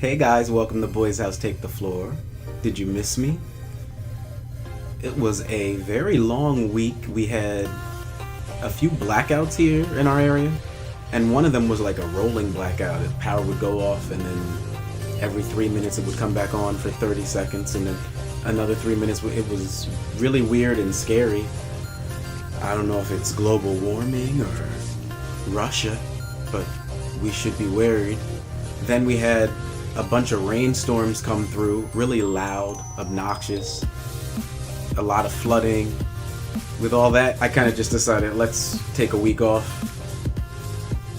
Hey guys, welcome to Boyz Houze Take the Floor. Did you miss me? It was a very long week. We had a few blackouts here in our area, and one of them was like a rolling blackout. The power would go off, and then every 3 minutes it would come back on for 30 seconds, and then another 3 minutes. It was really weird and scary. I don't know if it's global warming or Russia, but we should be worried. Then we had a bunch of rainstorms come through, really loud, obnoxious, a lot of flooding. With all that, I kind of just decided, let's take a week off.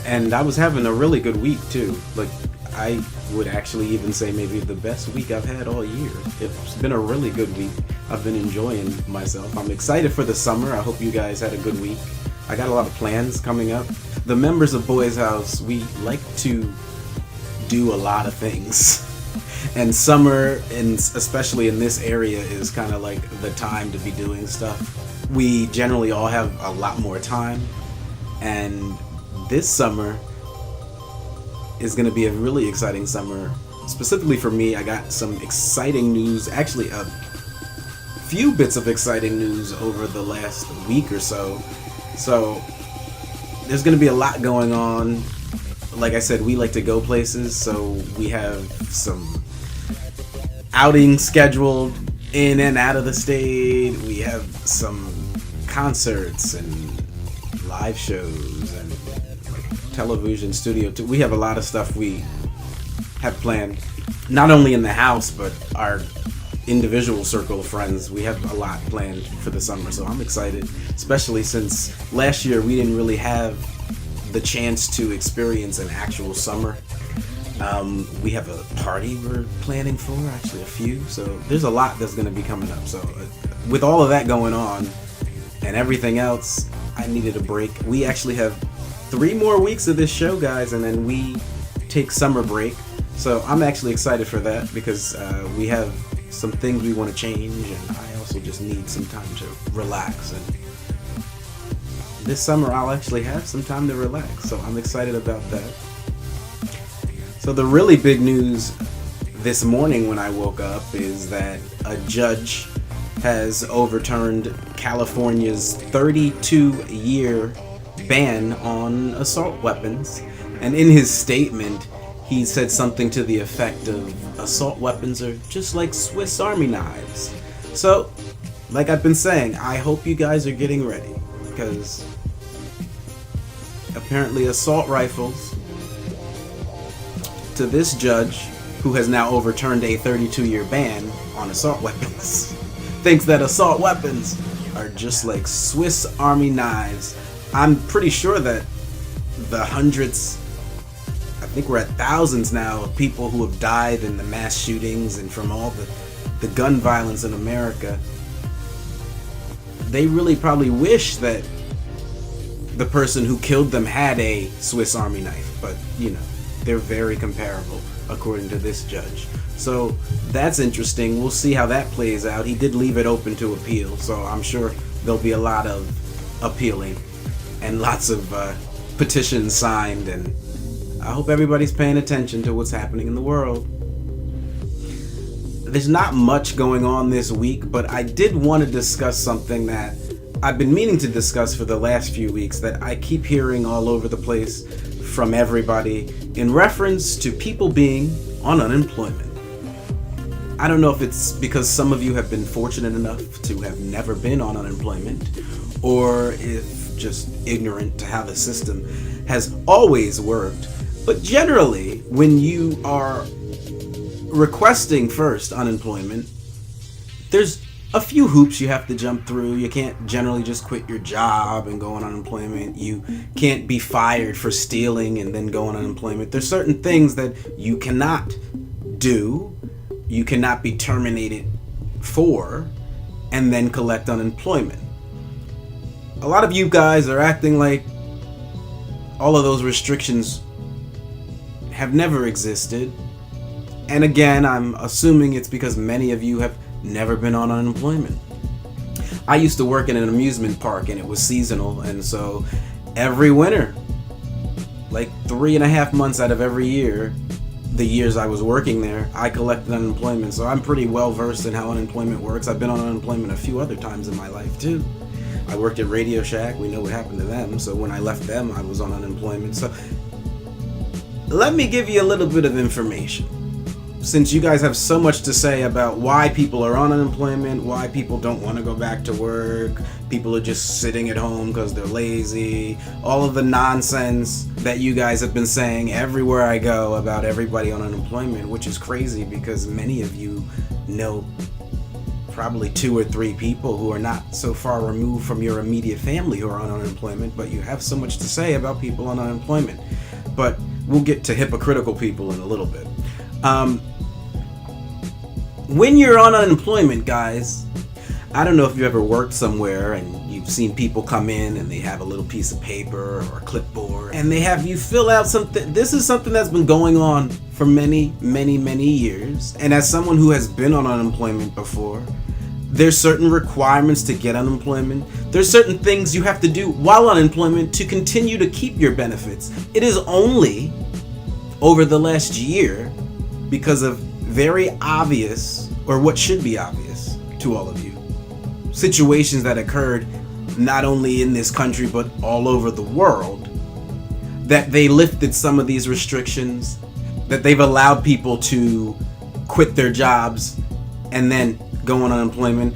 And I was having a really good week too. Like, I would actually even say maybe the best week I've had all year. It's been a really good week. I've been enjoying myself. I'm excited for the summer. I hope you guys had a good week. I got a lot of plans coming up. The members of Boyz Houze, we like to do a lot of things, and summer, and especially in this area, is kind of like the time to be doing stuff. We generally all have a lot more time, and this summer is going to be a really exciting summer. Specifically for me, I got some exciting news, actually a few bits of exciting news over the last week or so. So there's going to be a lot going on. Like I said, we like to go places, so we have some outings scheduled in and out of the state. We have some concerts and live shows and television studio. We have a lot of stuff we have planned, not only in the house, but our individual circle of friends. We have a lot planned for the summer, so I'm excited, especially since last year we didn't really have the chance to experience an actual summer. We have a party we're planning for, actually a few, so there's a lot that's going to be coming up. So with all of that going on and everything else, I needed a break. We actually have 3 more weeks of this show, guys, and then we take summer break. So I'm actually excited for that, because we have some things we want to change, and I also just need some time to relax. And this summer I'll actually have some time to relax, so I'm excited about that. So the really big news this morning when I woke up is that a judge has overturned California's 32-year ban on assault weapons. And in his statement, he said something to the effect of, assault weapons are just like Swiss Army knives. So, like I've been saying, I hope you guys are getting ready, because apparently assault rifles, to this judge, who has now overturned a 32-year ban on assault weapons, thinks that assault weapons are just like Swiss Army knives. I'm pretty sure that the hundreds, I think we're at thousands now, of people who have died in the mass shootings and from all the gun violence in America, they really probably wish that the person who killed them had a Swiss Army knife, but you know, they're very comparable according to this judge. So that's interesting. We'll see how that plays out. He did leave it open to appeal, so I'm sure there'll be a lot of appealing and lots of petitions signed, and I hope everybody's paying attention to what's happening in the world. There's not much going on this week, but I did want to discuss something that I've been meaning to discuss for the last few weeks that I keep hearing all over the place from everybody in reference to people being on unemployment. I don't know if it's because some of you have been fortunate enough to have never been on unemployment, or if just ignorant to how the system has always worked. But generally, when you are requesting first unemployment, there's a few hoops you have to jump through. You can't generally just quit your job and go on unemployment. You can't be fired for stealing and then go on unemployment. There's certain things that you cannot do. You cannot be terminated for and then collect unemployment. A lot of you guys are acting like all of those restrictions have never existed. And again, I'm assuming it's because many of you have never been on unemployment. I used to work in an amusement park, and it was seasonal, and so every winter, like 3.5 months out of every year, the years I was working there, I collected unemployment, so I'm pretty well versed in how unemployment works. I've been on unemployment a few other times in my life too. I worked at Radio Shack. We know what happened to them. So when I left them, I was on unemployment. So let me give you a little bit of information. Since you guys have so much to say about why people are on unemployment, why people don't want to go back to work, people are just sitting at home because they're lazy, all of the nonsense that you guys have been saying everywhere I go about everybody on unemployment, which is crazy because many of you know probably 2 or 3 people who are not so far removed from your immediate family who are on unemployment, but you have so much to say about people on unemployment. But we'll get to hypocritical people in a little bit. When you're on unemployment, guys, I don't know if you've ever worked somewhere and you've seen people come in and they have a little piece of paper or a clipboard and they have you fill out something. This is something that's been going on for many, many, many years. And as someone who has been on unemployment before, there's certain requirements to get unemployment. There's certain things you have to do while on unemployment to continue to keep your benefits. It is only over the last year, because of very obvious, or what should be obvious to all of you, situations that occurred not only in this country but all over the world, that they lifted some of these restrictions, that they've allowed people to quit their jobs and then go on unemployment.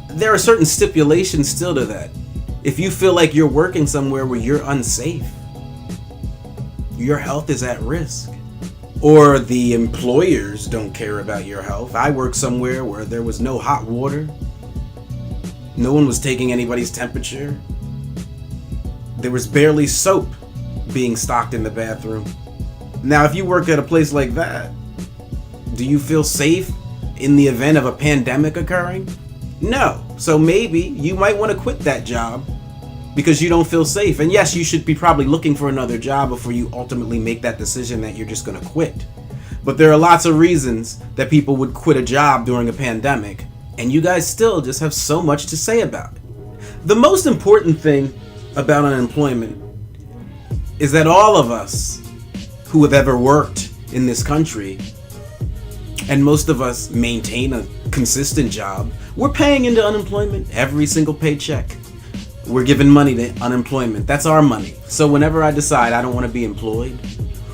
There are certain stipulations still to that. If you feel like you're working somewhere where you're unsafe, your health is at risk, or the employers don't care about your health. I worked somewhere where there was no hot water. No one was taking anybody's temperature. There was barely soap being stocked in the bathroom. Now, if you work at a place like that, do you feel safe in the event of a pandemic occurring? No. So maybe you might want to quit that job because you don't feel safe. And yes, you should be probably looking for another job before you ultimately make that decision that you're just going to quit. But there are lots of reasons that people would quit a job during a pandemic, and you guys still just have so much to say about it. The most important thing about unemployment is that all of us who have ever worked in this country, and most of us maintain a consistent job, we're paying into unemployment every single paycheck. We're giving money to unemployment. That's our money. So whenever I decide I don't want to be employed,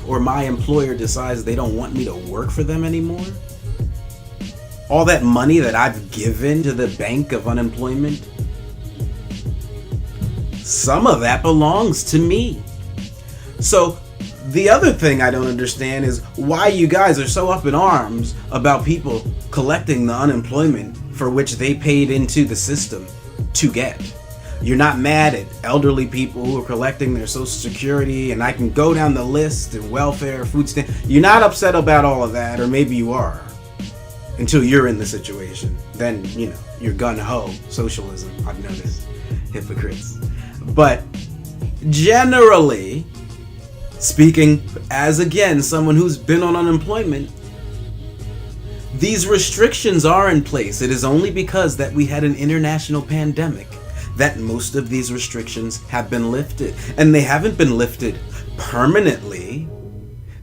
or my employer decides they don't want me to work for them anymore, all that money that I've given to the bank of unemployment, some of that belongs to me. So the other thing I don't understand is why you guys are so up in arms about people collecting the unemployment for which they paid into the system to get. You're not mad at elderly people who are collecting their Social Security, and I can go down the list, and welfare, food stamp. You're not upset about all of that, or maybe you are, until you're in the situation. Then, you're gun-ho socialism, I've noticed. Hypocrites. But generally speaking, as again, someone who's been on unemployment, these restrictions are in place. It is only because that we had an international pandemic that most of these restrictions have been lifted. And they haven't been lifted permanently.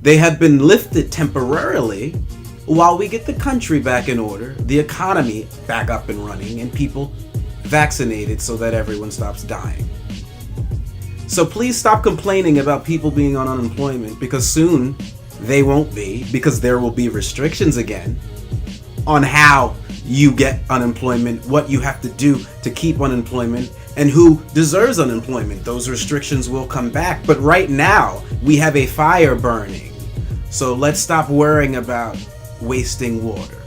They have been lifted temporarily while we get the country back in order, the economy back up and running, and people vaccinated so that everyone stops dying. So please stop complaining about people being on unemployment, because soon they won't be, because there will be restrictions again on how you get unemployment, what you have to do to keep unemployment, and who deserves unemployment. Those restrictions will come back. But right now, we have a fire burning. So let's stop worrying about wasting water.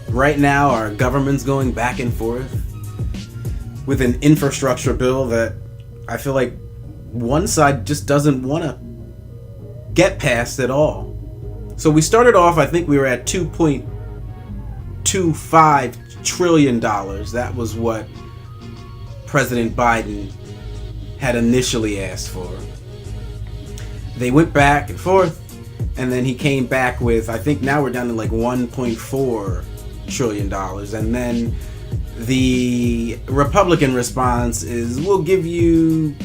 Right now, our government's going back and forth with an infrastructure bill that I feel like one side just doesn't want to get past at all. So we started off, I think we were at $2.25 trillion. That was what President Biden had initially asked for. They went back and forth, and then he came back with, I think now we're down to like $1.4 trillion. And then the Republican response is, we'll give you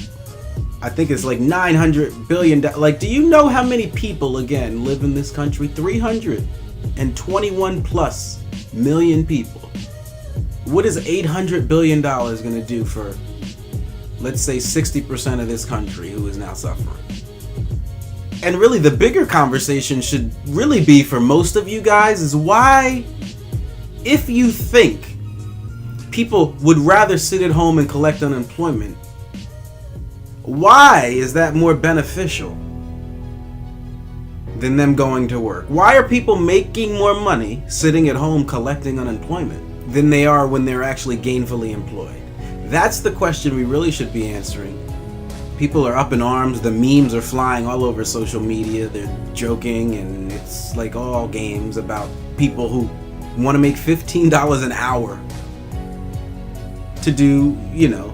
I think it's like $900 billion. Like, do you know how many people, again, live in this country? 321 plus million people. What is $800 billion going to do for, let's say, 60% of this country who is now suffering? And really, the bigger conversation should really be for most of you guys is why, if you think people would rather sit at home and collect unemployment, why is that more beneficial than them going to work? Why are people making more money sitting at home collecting unemployment than they are when they're actually gainfully employed? That's the question we really should be answering. People are up in arms. The memes are flying all over social media. They're joking, and it's like all games about people who want to make $15 an hour to do,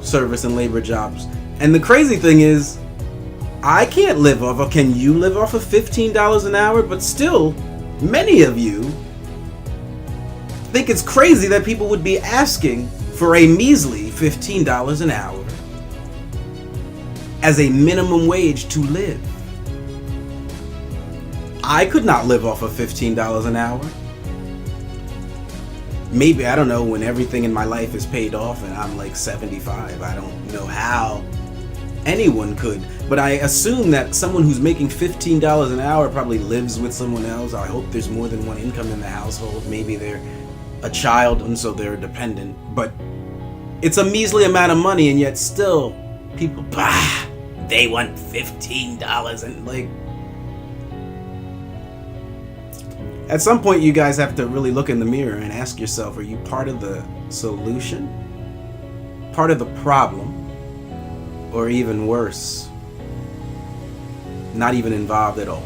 service and labor jobs. And the crazy thing is, I can't live off of, can you live off of $15 an hour? But still, many of you think it's crazy that people would be asking for a measly $15 an hour as a minimum wage to live. I could not live off of $15 an hour. Maybe, I don't know, when everything in my life is paid off and I'm like 75. I don't know how anyone could, but I assume that someone who's making $15 an hour probably lives with someone else. I hope there's more than one income in the household. Maybe they're a child and so they're dependent, but it's a measly amount of money, and yet still people, they want $15 and like, at some point you guys have to really look in the mirror and ask yourself, are you part of the solution, part of the problem, or even worse, not even involved at all?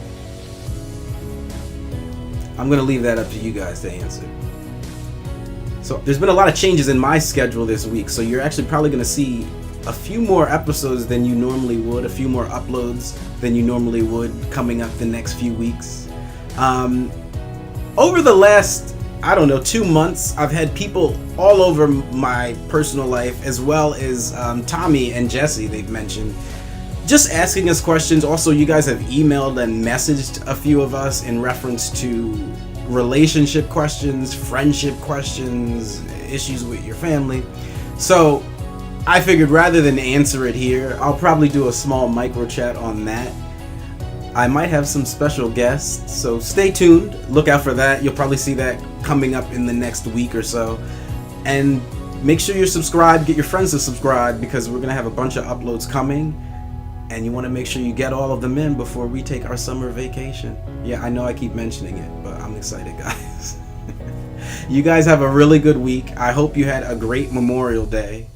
I'm going to leave that up to you guys to answer. So there's been a lot of changes in my schedule this week, so you're actually probably going to see a few more episodes than you normally would, a few more uploads than you normally would coming up the next few weeks. Over the last, 2 months, I've had people all over my personal life, as well as Tommy and Jesse, they've mentioned, just asking us questions. Also, you guys have emailed and messaged a few of us in reference to relationship questions, friendship questions, issues with your family. So I figured rather than answer it here, I'll probably do a small micro chat on that. I might have some special guests, so stay tuned. Look out for that. You'll probably see that coming up in the next week or so. And make sure you're subscribed. Get your friends to subscribe, because we're going to have a bunch of uploads coming. And you want to make sure you get all of them in before we take our summer vacation. Yeah, I know I keep mentioning it, but I'm excited, guys. You guys have a really good week. I hope you had a great Memorial Day.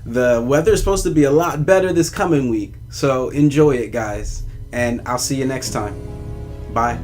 The weather's supposed to be a lot better this coming week, so enjoy it, guys. And I'll see you next time. Bye.